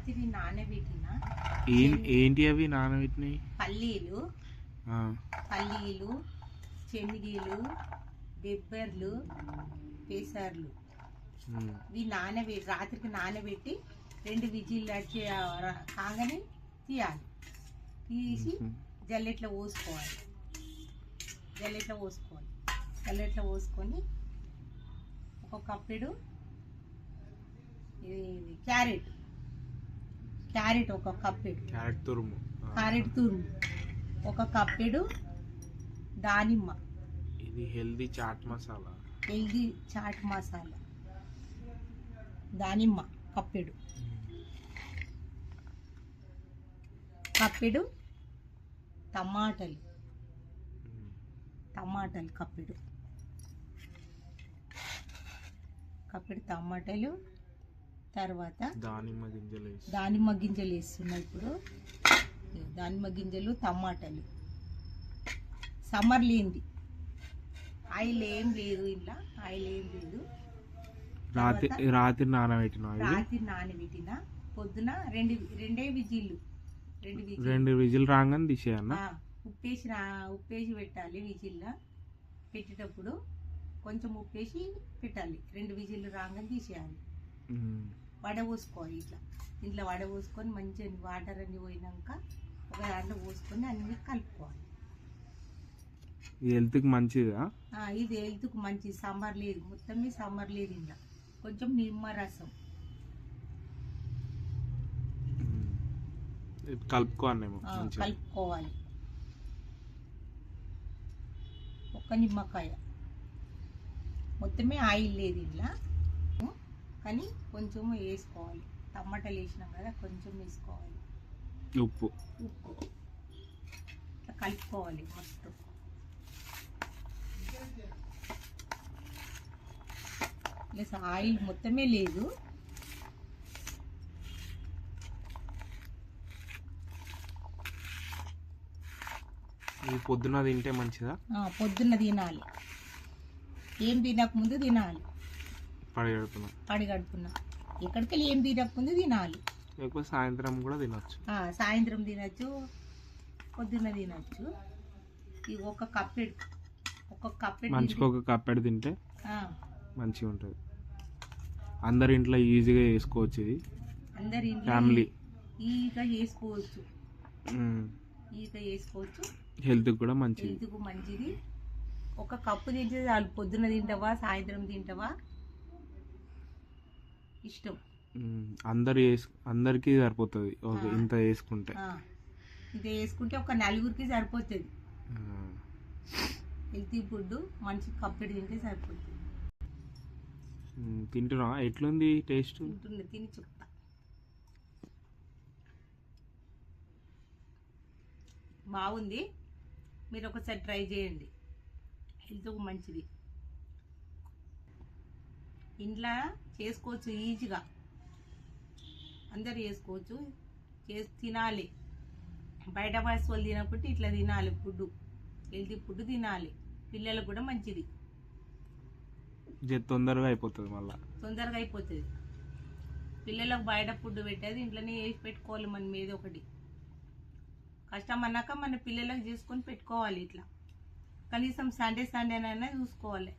రాత్రి నానబెట్టిన ఏంటి అవి నానబెట్టినాయి? పల్లీలు, శనగలు, బెబ్బర్లు, పెసర్లు. ఇవి రాత్రికి నానబెట్టి 2 విజిల్లు వచ్చి కాగానే తీయాలి. తీసి జల్లెట్లో పోసుకోవాలి. జల్లెట్లో పోసుకొని ఒక కప్పెడు క్యారెట్ ఒక కప్పెడు, క్యారెట్ తురుము ఒక కప్పెడు, దానిమ్మ, ఇది హెల్దీ చాట్ మసాలా, దానిమ్మ కప్పెడు, టమాటాలు కప్పెడు టమాటాలు. తర్వాత దానిమ్మ గింజలు వేస్తున్నా. ఇప్పుడు దానిమ్మ గింజలు, టమాటాలు. సమ్మర్ లేనిది, ఆయిల్ ఏం లేదు, ఇలా ఆయిల్ ఏం లేదు. రాత్రి నానబెట్టిన పొద్దున 2 విజిల్లు, 2 విజిల్ రాగానే తీసేయన్న. ఉప్పేసి పెట్టాలి. విజిల్లో పెట్టేటప్పుడు కొంచెం ఉప్పేసి పెట్టాలి. 2 విజిల్లు రాగానే తీసేయాలి. వడపోసుకోవాలి. ఇంట్లో వడపోసుకొని మంచిగా వాటర్ అన్ని పోయినాక ఒక దాంట్లో పోసుకొని అన్ని కలుపుకోవాలి. ఇది హెల్త్కి మంచిదా? ఇది హెల్త్కి మంచిది. సాంబార్ లేదు, మొత్తమే సాంబార్ లేదు. ఇంట్లో కొంచెం నిమ్మరసం కలుపుకోవాలి. ఒక్క నిమ్మకాయ, మొత్తమే ఆయిల్ లేదు ఇంట్లో, కానీ కొంచెం వేసుకోవాలి. టమాటాలు వేసినాం కదా, కొంచెం వేసుకోవాలి. ఉప్పు కలుపుకోవాలి మొత్తం. ప్లస్ ఆయిల్ మొత్తమే లేదు. పొద్దున తింటే మంచిదా? పొద్దున్న తినాలి. ఏం తినకముందు తినాలి. పడిగడుపున ఎక్కడికి వెళ్ళి ఏం తినకముందు తినాలి. లేకపోతే సాయంత్రం కూడా తినచ్చు. సాయంత్రం తినచ్చు, పొద్దున్న తినచ్చు. ఇది ఒక కప్పెడు మంచిగా ఒక కప్పెడు తింటే మంచిగా ఉంటుంది. అందరి ఇంట్లో ఈజీగా చేసుకోవచ్చు. ఇది అందరి ఇంట్లో ఫ్యామిలీ ఈజీగా చేసుకోవచ్చు. హెల్త్ కూడా మంచిది. ఒక కప్పు తింటే చాలు. పొద్దున తింటావా, సాయంత్రం తింటావా, ఇష్టం. అందరికి సరిపోతుంది. ఇంత వేసుకుంటే ఒక 4గురికి సరిపోతుంది. హెల్తీ ఫుడ్ మంచి కప్పెడు తింటే సరిపోతుంది. తింటున్నా? ఎట్లుంది టేస్ట్? తిని చెప్తా. బాగుంది. మీరు ఒకసారి ట్రై చేయండి. హెల్త్కు మంచిది. ఇంట్లో చేసుకోవచ్చు ఈజీగా. అందరు చేసుకోవచ్చు. తినాలి. బయట వస్తువులు తినకుంటే ఇట్లా తినాలి. ఫుడ్ హెల్తీ ఫుడ్ తినాలి. పిల్లలకు కూడా మంచిది. తొందరగా అయిపోతుంది. పిల్లలకు బయట ఫుడ్ పెట్టేది ఇంట్లోనే వేసి పెట్టుకోవాలి. మనం ఏదో ఒకటి కష్టం అన్నాక మన పిల్లలకు చేసుకొని పెట్టుకోవాలి. ఇట్లా కనీసం సండేనైనా చూసుకోవాలి.